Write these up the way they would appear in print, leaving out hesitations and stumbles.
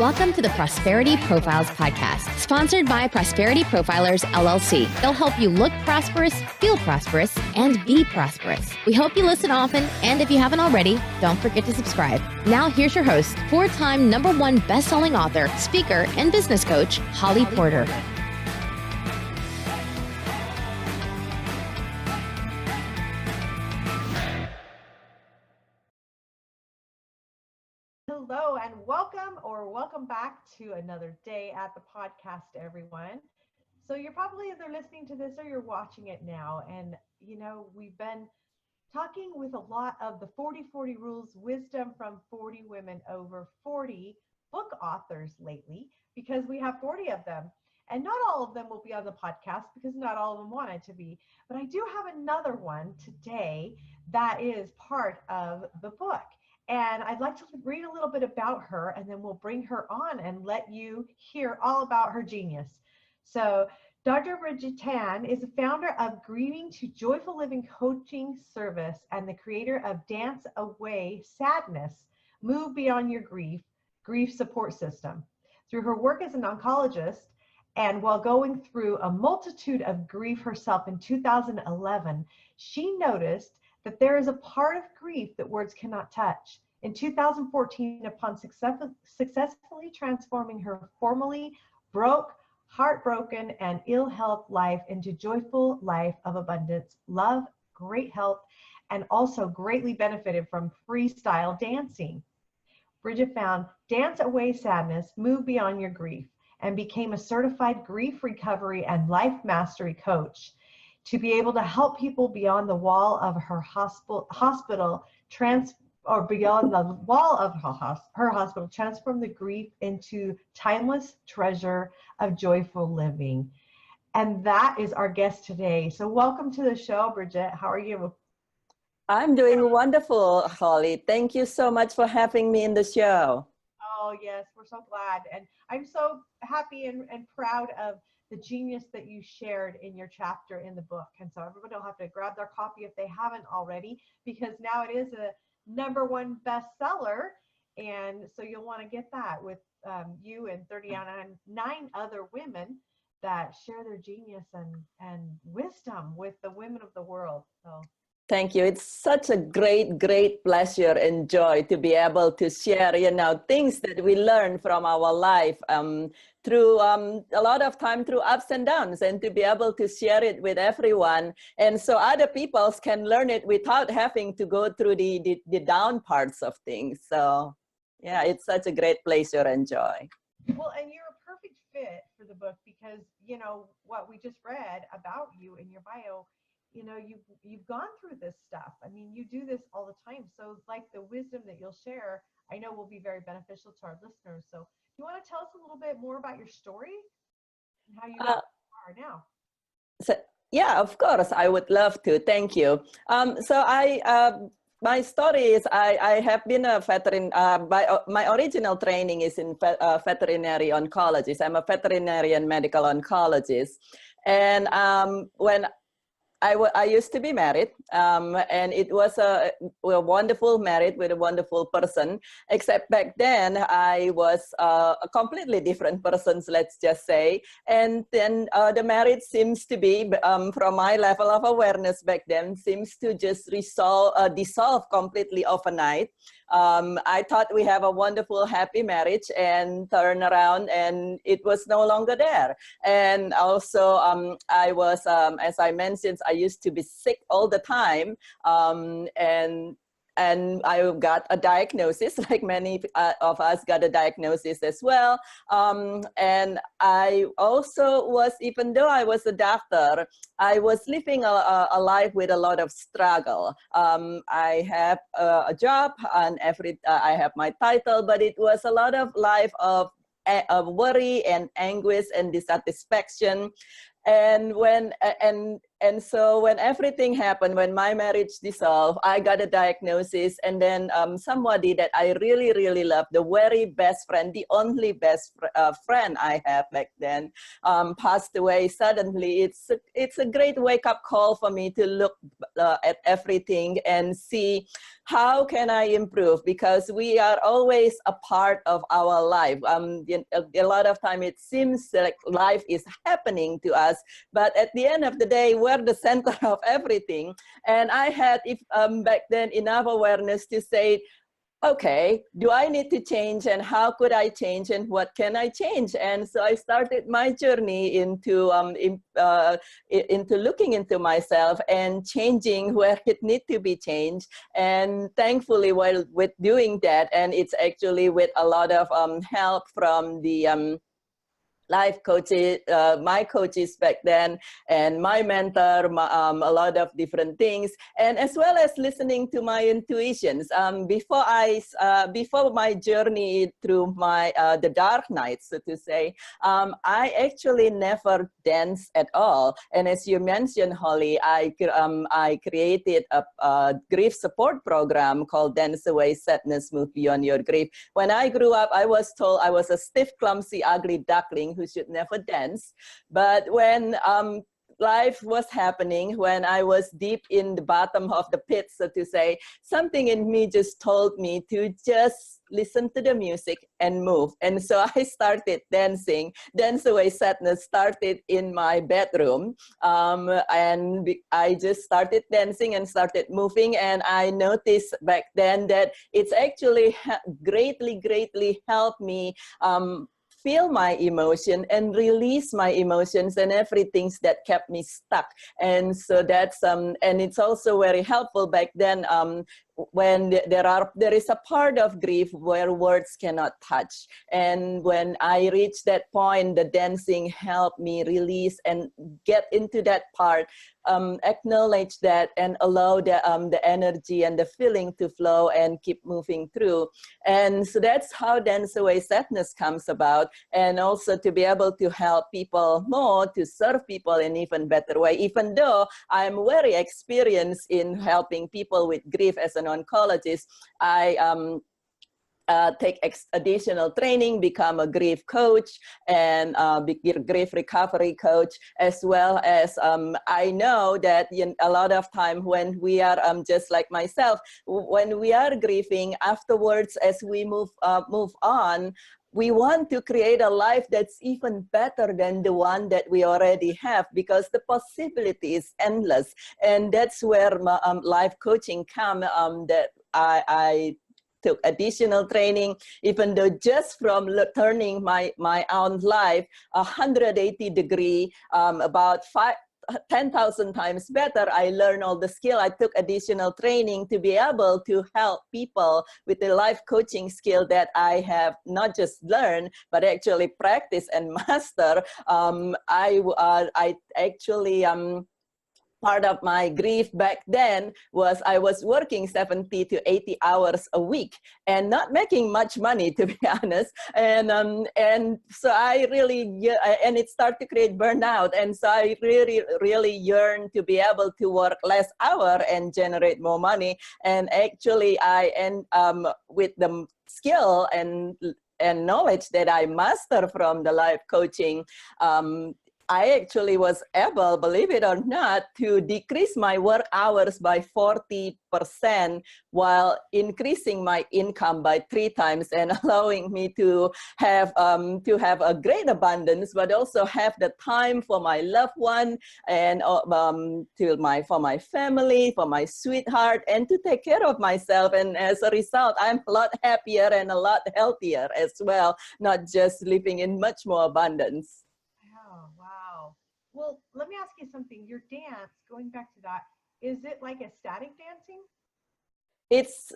Welcome to the Prosperity Profiles podcast, sponsored by Prosperity Profilers, LLC. They'll help you look prosperous, feel prosperous, and be prosperous. We hope you listen often, and if you haven't already, don't forget to subscribe. Now, here's your host, four-time #1 best-selling author, speaker, and business coach, Holly Porter. Hello and welcome back to another day at the podcast, everyone. So you're probably either listening to this or you're watching it now. And, we've been talking with a lot of the 40-40 rules, wisdom from 40 women over 40 book authors lately, because we have 40 of them. And not all of them will be on the podcast because not all of them wanted to be. But I do have another one today that is part of the book. And I'd like to read a little bit about her, and then we'll bring her on and let you hear all about her genius. So Dr. Birgitte Tan is the founder of Grieving to Joyful Living Coaching Service and the creator of Dance Away Sadness, Move Beyond Your Grief Support System. Through her work as an oncologist, and while going through a multitude of grief herself in 2011, she noticed that there is a part of grief that words cannot touch. In 2014, upon successfully transforming her formerly broke, heartbroken, and ill-health life into joyful life of abundance, love, great health, and also greatly benefited from freestyle dancing, Birgitte found Dance Away Sadness, Move Beyond Your Grief, and became a certified grief recovery and life mastery coach to be able to help people beyond the wall of her hospital, beyond the wall of her hospital, transform the grief into timeless treasure of joyful living. And that is our guest today. So welcome to the show, Birgitte. How are you? I'm doing wonderful, Holly. Thank you so much for having me in the show. Oh, yes, we're so glad. And I'm so happy and proud of the genius that you shared in your chapter in the book. And so everybody will have to grab their copy if they haven't already, because now it is a #1 bestseller. And so you'll want to get that with you and 39 other women that share their genius and wisdom with the women of the world. So thank you. It's such a great pleasure and joy to be able to share, things that we learn from our life through a lot of time through ups and downs, and to be able to share it with everyone. And so other people can learn it without having to go through the down parts of things. So yeah, it's such a great pleasure and joy. Well, and you're a perfect fit for the book because, what we just read about you in your bio, you've gone through this stuff. I mean, you do this all the time. So like the wisdom that you'll share, I know will be very beneficial to our listeners. So you want to tell us a little bit more about your story and how you got where you are now? So, yeah, of course, I would love to. Thank you. My story is I have been a veteran. My original training is in veterinary oncologist. I'm a veterinarian medical oncologist. And when I used to be married, and it was a wonderful marriage with a wonderful person, except back then I was a completely different person, let's just say. And then the marriage seems to be, from my level of awareness back then, seems to just dissolve completely overnight. I thought we have a wonderful, happy marriage, and turn around and it was no longer there. And also I was, as I mentioned, I used to be sick all the time. And I got a diagnosis, like many of us got a diagnosis as well. And I also was, even though I was a doctor, I was living a life with a lot of struggle. I have a job and I have my title, but it was a lot of life of worry and anguish and dissatisfaction. And and so when everything happened, when my marriage dissolved, I got a diagnosis, and then somebody that I really, really love, the very best friend, the only best friend I have back then, passed away suddenly. It's a great wake-up call for me to look at everything and see how can I improve, because we are always a part of our life. A lot of time it seems like life is happening to us, but at the end of the day, we're the center of everything. And I had back then enough awareness to say, okay, do I need to change, and how could I change, and what can I change? And so I started my journey into looking into myself and changing where it need to be changed. And thankfully, while with doing that, and it's actually with a lot of help from the life coaches, my coaches back then, and my mentor, a lot of different things, and as well as listening to my intuitions. Before my journey through my the dark nights, so to say, I actually never danced at all. And as you mentioned, Holly, I created a grief support program called Dance Away Sadness, Move Beyond Your Grief. When I grew up, I was told I was a stiff, clumsy, ugly duckling who should never dance. But when life was happening, when I was deep in the bottom of the pit, so to say, something in me just told me to just listen to the music and move. And so I started dancing. Dance Away Sadness started in my bedroom. And I just started dancing and started moving. And I noticed back then that it's actually greatly helped me feel my emotion and release my emotions and everything that kept me stuck. And so that's and it's also very helpful back then when there is a part of grief where words cannot touch. And when I reached that point, the dancing helped me release and get into that part, acknowledge that, and allow the energy and the feeling to flow and keep moving through. And so that's how Dance Away Sadness comes about, and also to be able to help people more, to serve people in even better way. Even though I'm very experienced in helping people with grief as an oncologist, I take additional training, become a grief coach and grief recovery coach, as well as I know that a lot of time when we are just like myself, when we are grieving afterwards, as we move on, we want to create a life that's even better than the one that we already have, because the possibility is endless. And that's where life coaching come, that I took additional training, even though just from turning my own life 180 degree, about 10,000 times better. I learned all the skill. I took additional training to be able to help people with the life coaching skill that I have not just learned, but actually practice and master. I actually part of my grief back then was I was working 70 to 80 hours a week and not making much money, to be honest. And so I really, and it started to create burnout. And so I really yearned to be able to work less hour and generate more money. And actually with the skill and knowledge that I master from the life coaching, I actually was able, believe it or not, to decrease my work hours by 40% while increasing my income by 3 times, and allowing me to have a great abundance, but also have the time for my loved one and for my family, for my sweetheart, and to take care of myself. And as a result, I'm a lot happier and a lot healthier as well, not just living in much more abundance. Wow. Well, let me ask you something. Your dance, going back to that, is it like ecstatic dancing? It's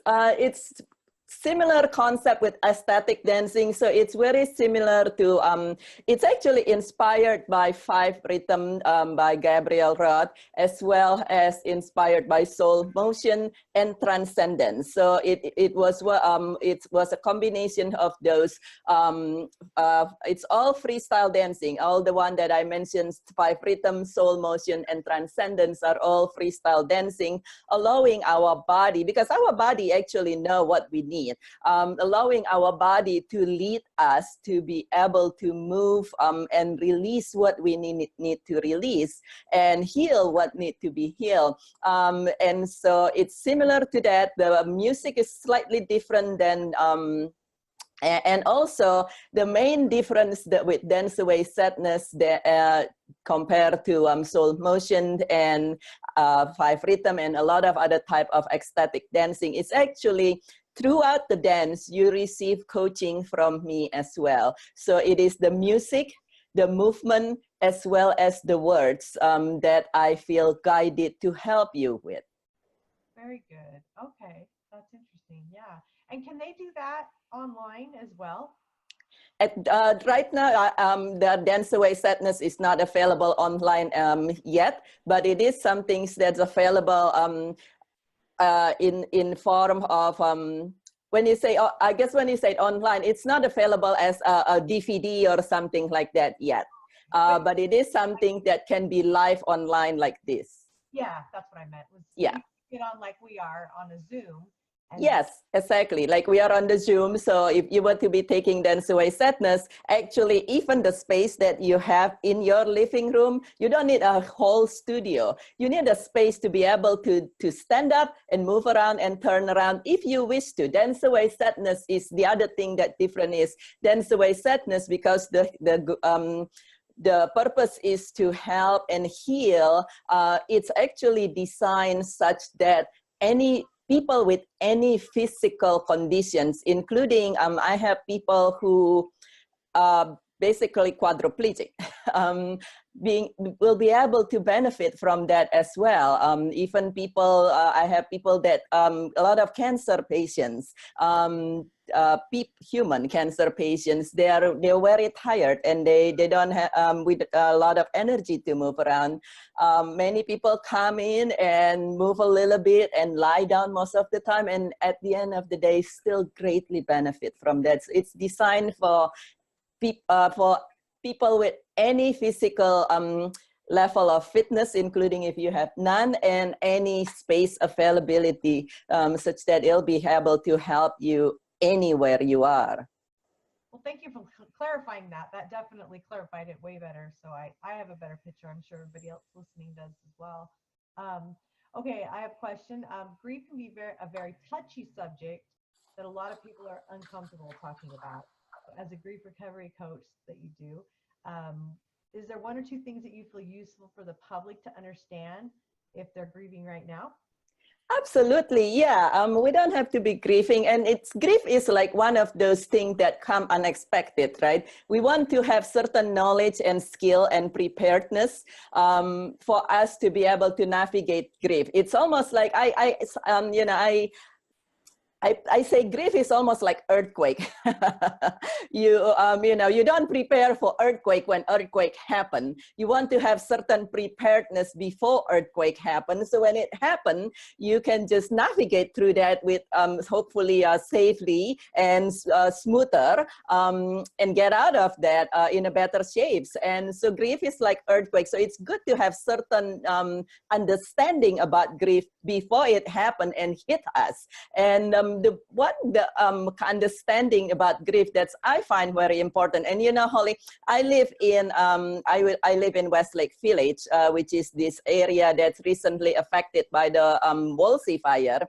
similar concept with aesthetic dancing. So it's very similar to, it's actually inspired by Five Rhythm by Gabriel Roth, as well as inspired by soul motion and transcendence. So it was a combination of those. It's all freestyle dancing. All the one that I mentioned, Five Rhythm, soul motion, and transcendence are all freestyle dancing, allowing our body, because our body actually know what we need, allowing our body to lead us to be able to move and release what we need to release, and heal what need to be healed. And so it's similar to that. The music is slightly different than and also the main difference that with Dance Away Sadness that, compared to soul motion and Five Rhythm and a lot of other type of ecstatic dancing, is actually throughout the dance you receive coaching from me as well. So it is the music, the movement, as well as the words that I feel guided to help you with. Very good. Okay, that's interesting. Yeah. And can they do that online as well? Right now, the Dance Away Sadness is not available online yet, but it is something that's available in form of, when you say, I guess when you say online, it's not available as a DVD or something like that yet. But it is something that can be live online like this. Yeah, that's what I meant. Yeah. Get on like we are on a Zoom. Yes, exactly. Like we are on the Zoom. So if you were to be taking Dance Away Sadness, actually, even the space that you have in your living room, you don't need a whole studio. You need a space to be able to stand up and move around and turn around if you wish to. Dance Away Sadness is the other thing that different is Dance Away Sadness, because the purpose is to help and heal. It's actually designed such that any people with any physical conditions, including I have people who basically quadriplegic, will be able to benefit from that as well. Even people, I have people that a lot of cancer patients, human cancer patients, they're very tired and they don't have with a lot of energy to move around. Many people come in and move a little bit and lie down most of the time, and at the end of the day still greatly benefit from that. So it's designed for people with any physical level of fitness, including if you have none, and any space availability, such that it'll be able to help you anywhere you are. Well, thank you for clarifying that. That definitely clarified it way better. So I have a better picture. I'm sure everybody else listening does as well. Okay, I have a question. Grief can be a very touchy subject that a lot of people are uncomfortable talking about. As a grief recovery coach that you do, is there one or two things that you feel useful for the public to understand if they're grieving right now? Absolutely, yeah. We don't have to be grieving, and grief is like one of those things that come unexpected, right? We want to have certain knowledge and skill and preparedness for us to be able to navigate grief. It's almost like I say grief is almost like earthquake. You don't prepare for earthquake when earthquake happen. You want to have certain preparedness before earthquake happens. So when it happens, you can just navigate through that with hopefully safely and smoother and get out of that in a better shapes. And so grief is like earthquake. So it's good to have certain understanding about grief before it happened and hit us. And the understanding about grief that's I find very important. And you know, Holly, I live in I live in Westlake Village, which is this area that's recently affected by the Wolsey fire.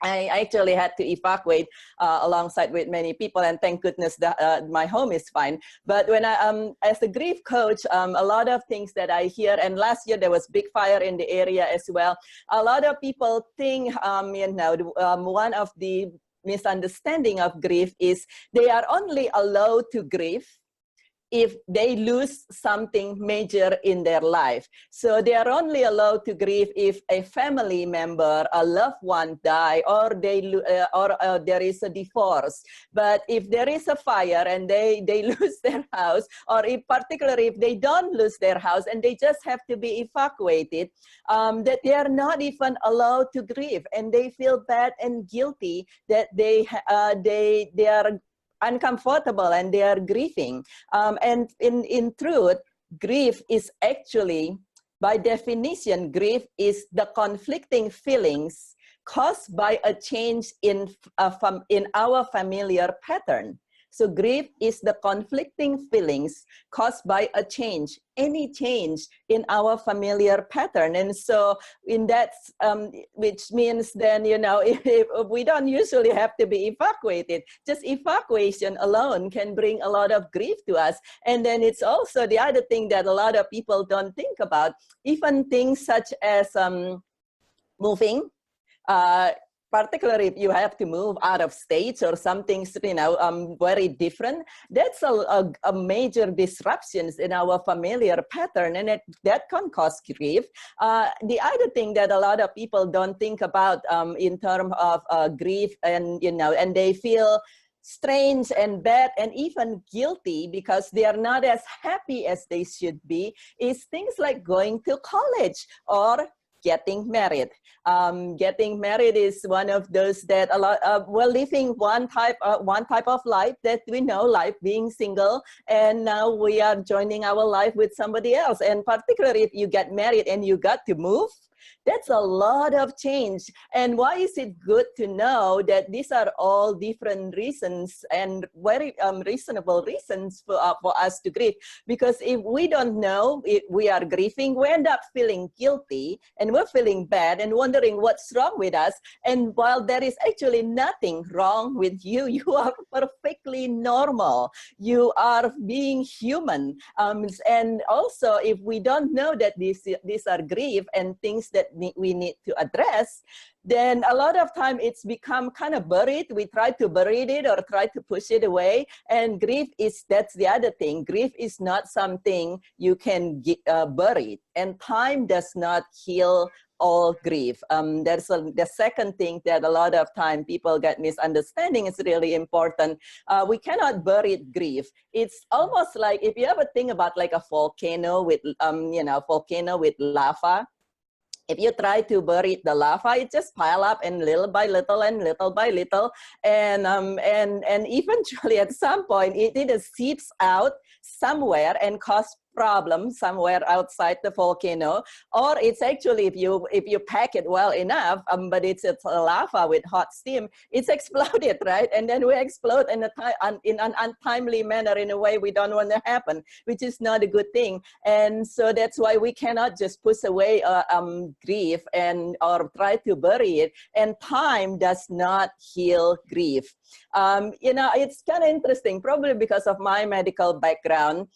I actually had to evacuate alongside with many people, and thank goodness that my home is fine. But when I, as a grief coach, a lot of things that I hear, and last year there was big fire in the area as well. A lot of people think, one of the misunderstanding of grief is they are only allowed to grieve if they lose something major in their life. So they are only allowed to grieve if a family member, a loved one die, or there is a divorce. But if there is a fire and they lose their house, or if particularly if they don't lose their house and they just have to be evacuated, that they are not even allowed to grieve, and they feel bad and guilty that they are uncomfortable and they are grieving. And in truth, grief is actually, by definition, grief is the conflicting feelings caused by a change in our familiar pattern. So grief is the conflicting feelings caused by a change, any change in our familiar pattern. And so in that, which means then, you know, if we don't usually have to be evacuated, just evacuation alone can bring a lot of grief to us. And then it's also the other thing that a lot of people don't think about, even things such as moving, particularly if you have to move out of state or something, you know, very different, that's a major disruptions in our familiar pattern, and that can cause grief. The other thing that a lot of people don't think about in terms of grief, and you know, and they feel strange and bad and even guilty because they are not as happy as they should be, is things like going to college or getting married. Getting married is one of those that a lot we're living one type of life that we know, life being single, and now we are joining our life with somebody else. And particularly if you get married and you got to move, that's a lot of change. And why is it good to know that these are all different reasons and very reasonable reasons for us to grieve? Because if we don't know if we are grieving, we end up feeling guilty and we're feeling bad and wondering what's wrong with us. And while there is actually nothing wrong with you, you are perfectly normal. You are being human. And also, if we don't know that these are grief and things that we need to address, then a lot of time it's become kind of buried. We try to bury it or try to push it away. And grief is, that's the other thing. Grief is not something you can bury. And time does not heal all grief. There's the second thing that a lot of time people get misunderstanding is really important. We cannot bury grief. It's almost like if you ever think about like a volcano with, volcano with lava. If you try to bury the lava, it just pile up and little by little and little by little, and eventually at some point it seeps out somewhere and cause problems somewhere outside the volcano. Or it's actually, if you pack it well enough, but it's lava with hot steam, it's exploded, right? And then we explode in an untimely manner in a way we don't want to happen, which is not a good thing. And so that's why we cannot just push away grief or try to bury it. And time does not heal grief. It's kind of interesting, probably because of my medical background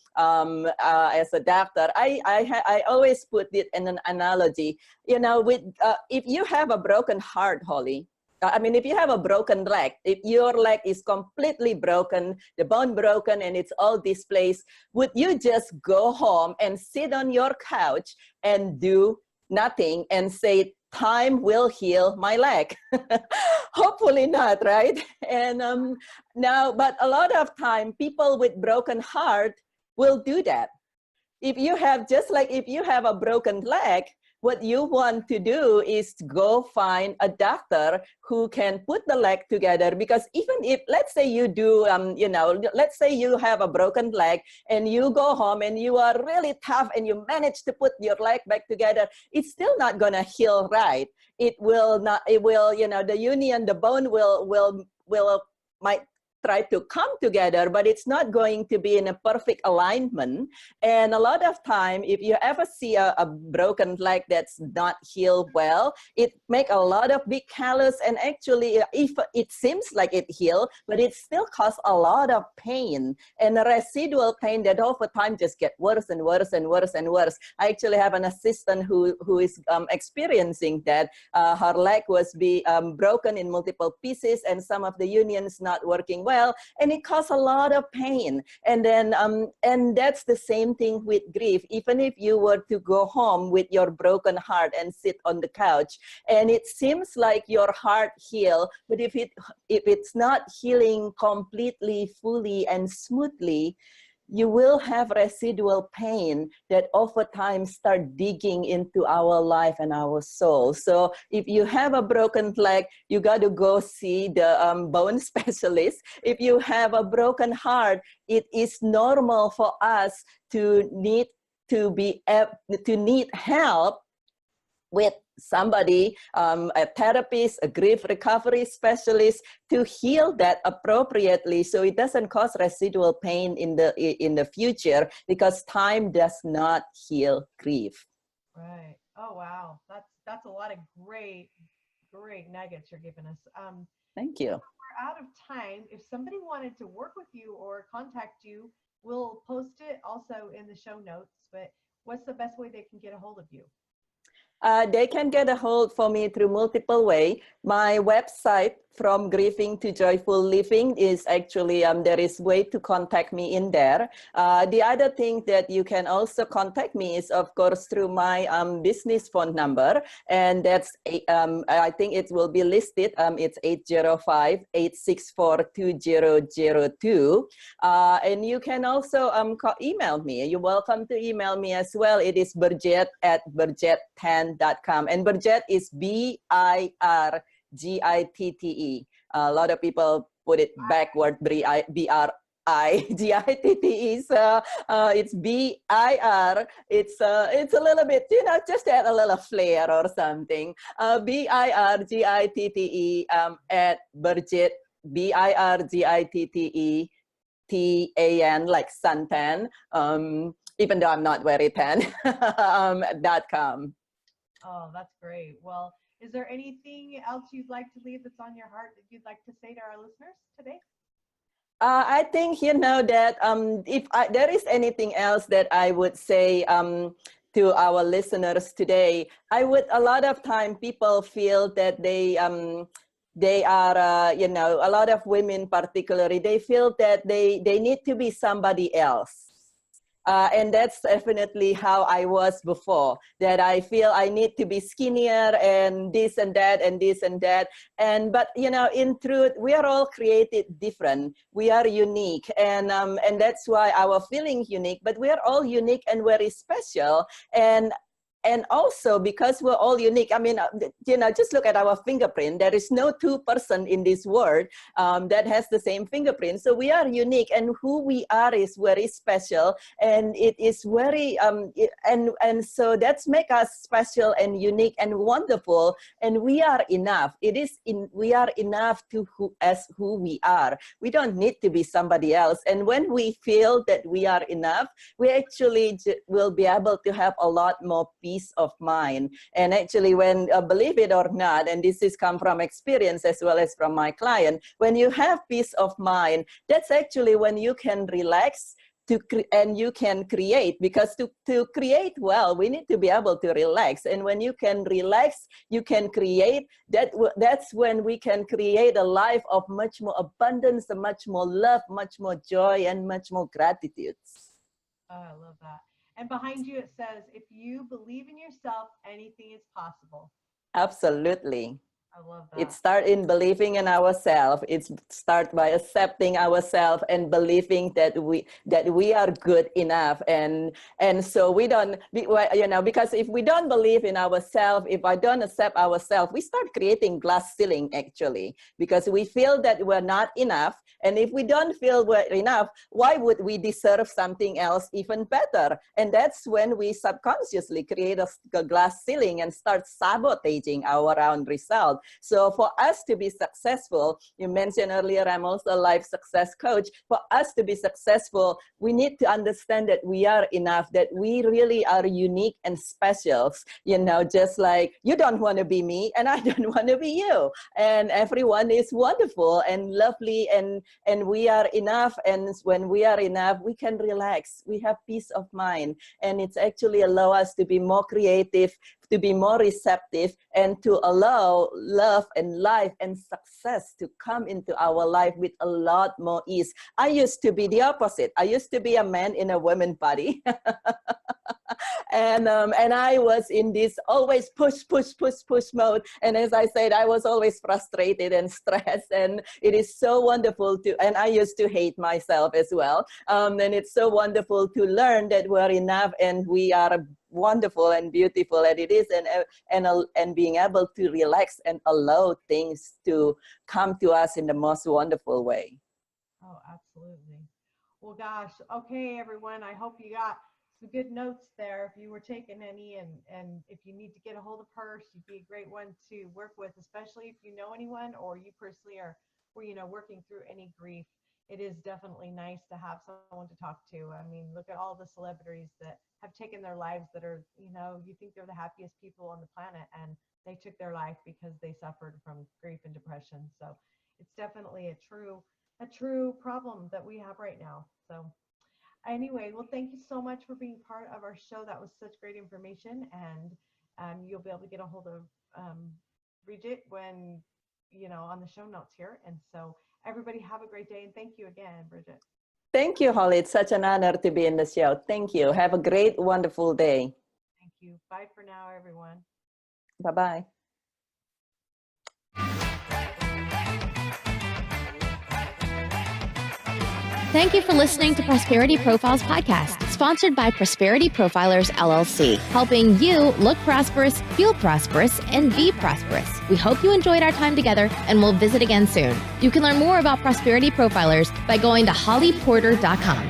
as a doctor. I always put it in an analogy, if you have a broken heart, Holly, if you have a broken leg, if your leg is completely broken, the bone broken, and it's all displaced, would you just go home and sit on your couch and do nothing and say, time will heal my leg? Hopefully not, right? And but a lot of time, people with broken heart will do that. If you have a broken leg, what you want to do is to go find a doctor who can put the leg together. Because even if, let's say you do, let's say you have a broken leg and you go home and you are really tough and you manage to put your leg back together, it's still not going to heal right. It will not, the union, the bone might try to come together, but it's not going to be in a perfect alignment. And a lot of time, if you ever see a broken leg that's not healed well, it make a lot of big callus, and actually if it seems like it healed, but it still cause a lot of pain, and a residual pain that over time just get worse and worse and worse and worse. I actually have an assistant who is experiencing that. Her leg was broken in multiple pieces and some of the unions not working well. well, and it causes a lot of pain. And then, and that's the same thing with grief. Even if you were to go home with your broken heart and sit on the couch, and it seems like your heart healed, but if it's not healing completely, fully, and smoothly, you will have residual pain that over time start digging into our life and our soul. So if you have a broken leg, you got to go see the bone specialist. If you have a broken heart, it is normal for us to need help with somebody, a therapist, a grief recovery specialist, to heal that appropriately, so it doesn't cause residual pain in the future, because time does not heal grief. Right. Oh, wow. That's a lot of great nuggets you're giving us. Thank you. We're out of time. If somebody wanted to work with you or contact you, we'll post it also in the show notes, but what's the best way they can get a hold of you? They can get a hold for me through multiple ways. My website, From Grieving to Joyful Living, is actually, there is way to contact me in there. The other thing that you can also contact me is, of course, through my business phone number. And that's, I think it will be listed. It's 805-864-2002. And you can also email me. You're welcome to email me as well. It is Birgitte@birgittetan.com. And Birgitte is Birgitte. A lot of people put it backward, Birgitte. So it's BIR. It's a little bit, just to add a little flair or something. BIRGITTE at Birgitte, BIRGITTETAN, like suntan. Even though I'm not very tan. .com. Oh, that's great. Well, is there anything else you'd like to leave that's on your heart that you'd like to say to our listeners today? I think, that if there is anything else that I would say to our listeners today, a lot of time people feel that they are, a lot of women particularly, they feel that they need to be somebody else. And that's definitely how I was before, that I feel I need to be skinnier and this and that and this and that. But in truth, we are all created different. We are unique, and that's why our feeling unique, but we are all unique and very special. And also, because we're all unique, I mean, just look at our fingerprint. There is no two person in this world that has the same fingerprint. So we are unique, and who we are is very special. And it is very, and so that's make us special and unique and wonderful. And we are enough. We are enough as who we are. We don't need to be somebody else. And when we feel that we are enough, we actually will be able to have a lot more peace of mind. And actually, when believe it or not, and this is come from experience as well as from my client, when you have peace of mind, that's actually when you can relax and you can create, because to create well, we need to be able to relax. And when you can relax, you can create. That's when we can create a life of much more abundance, much more love, much more joy, and much more gratitude. Oh, I love that. And behind you, it says, if you believe in yourself, anything is possible. Absolutely. I love that. It starts in believing in ourselves. It starts by accepting ourselves and believing that we are good enough. And so we don't, because if we don't believe in ourselves, if I don't accept ourselves, we start creating glass ceiling actually, because we feel that we're not enough. And if we don't feel we're enough, why would we deserve something else even better? And that's when we subconsciously create a glass ceiling and start sabotaging our own result. So for us to be successful, you mentioned earlier, I'm also a life success coach. For us to be successful, we need to understand that we are enough, that we really are unique and special. Just like you don't want to be me and I don't want to be you. And everyone is wonderful and lovely, and we are enough. And when we are enough, we can relax. We have peace of mind. And it's actually allow us to be more creative, to be more receptive and to allow love and life and success to come into our life with a lot more ease. I used to be the opposite. I used to be a man in a woman body. And I was in this always push mode. And as I said, I was always frustrated and stressed. And it is so wonderful and I used to hate myself as well. And it's so wonderful to learn that we're enough and we are wonderful and beautiful, and it is, and being able to relax and allow things to come to us in the most wonderful way. Oh, absolutely. Well, gosh. Okay, everyone. I hope you got some good notes there. If you were taking any, and if you need to get a hold of her, she'd be a great one to work with, especially if you know anyone or you personally are, working through any grief. It is definitely nice to have someone to talk to. I mean, look at all the celebrities that have taken their lives that are, you think they're the happiest people on the planet, and they took their life because they suffered from grief and depression. So it's definitely a true problem that we have right now. So anyway, well, thank you so much for being part of our show. That was such great information, and you'll be able to get a hold of Birgitte when, on the show notes here. And so everybody have a great day, and thank you again, Birgitte. Thank you, Holly. It's such an honor to be in the show. Thank you. Have a great, wonderful day. Thank you. Bye for now, everyone. Bye-bye. Thank you for listening to Prosperity Profiles Podcast, sponsored by Prosperity Profilers, LLC, helping you look prosperous, feel prosperous, and be prosperous. We hope you enjoyed our time together, and we'll visit again soon. You can learn more about Prosperity Profilers by going to hollyporter.com.